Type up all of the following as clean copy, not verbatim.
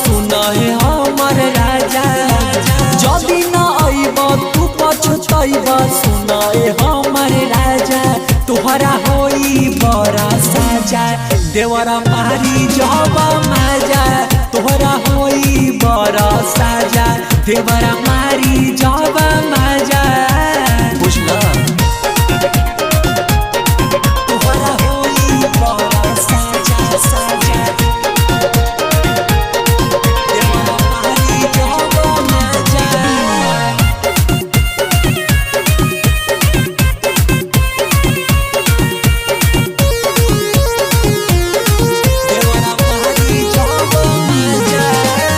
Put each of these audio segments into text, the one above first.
सुना है हमर राजा, जदि न आइब तू पछतैब सुना है हमर राजा, तोहरा होई बड़ा साजा देवरा मारी जब मजा, तोहरा होई बड़ा साजा देवरा मारी जब मजा। बुझला तोहरा होई बड़ा साजा साजा देवरा मारी जब मजा।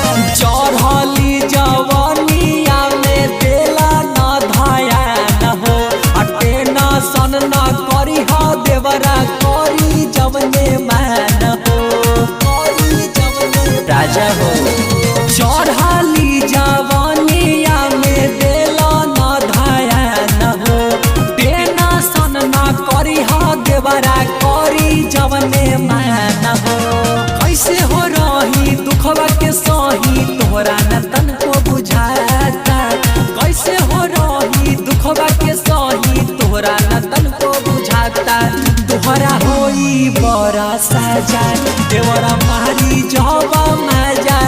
चढ़ली जवनिया में देला न धाया न हो, टेंशन न करी हो देवरा करी जवने मान हो, करी जवने राजा हो। चढ़ली जवनिया में देला न धाया न हो, टेंशन न करी हो देवरा करी जवने मान हो। कैसे हो रही दुखवा के सही तोहरा न तनको बुझाता, कैसे हो रही दुखवा के सही तोहरा न तनको बुझाता, तोहरा होई बड़ा साजा देवरा मारी जब मजा,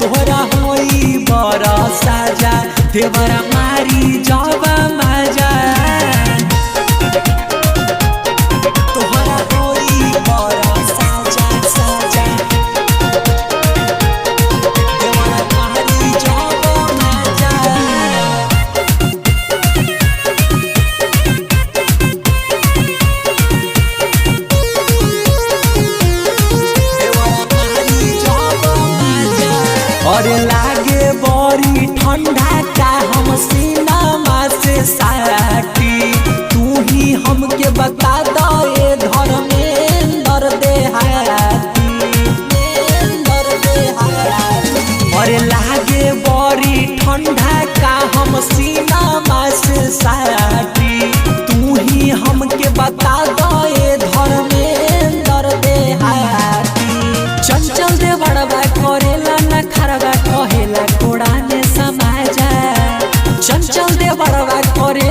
तोहरा होई बड़ा साजा देवरा मारी जब मजा। तोहरा होई बड़ा साजा साजा और लागे बड़ी ठंडा का हम सीनामा से साटी, तू ही हमके बता दो ये धर्मेंद्र देहाती, और लागे बड़ी ठंडा का हम सीनामा से साटी, तू ही हमके बता दो ये धर्मेंद्र देहाती। चंचल दे बड़वा करेला न खरवा कहेला कोड़ा ने समाजा, चंचल दे बड़वा करे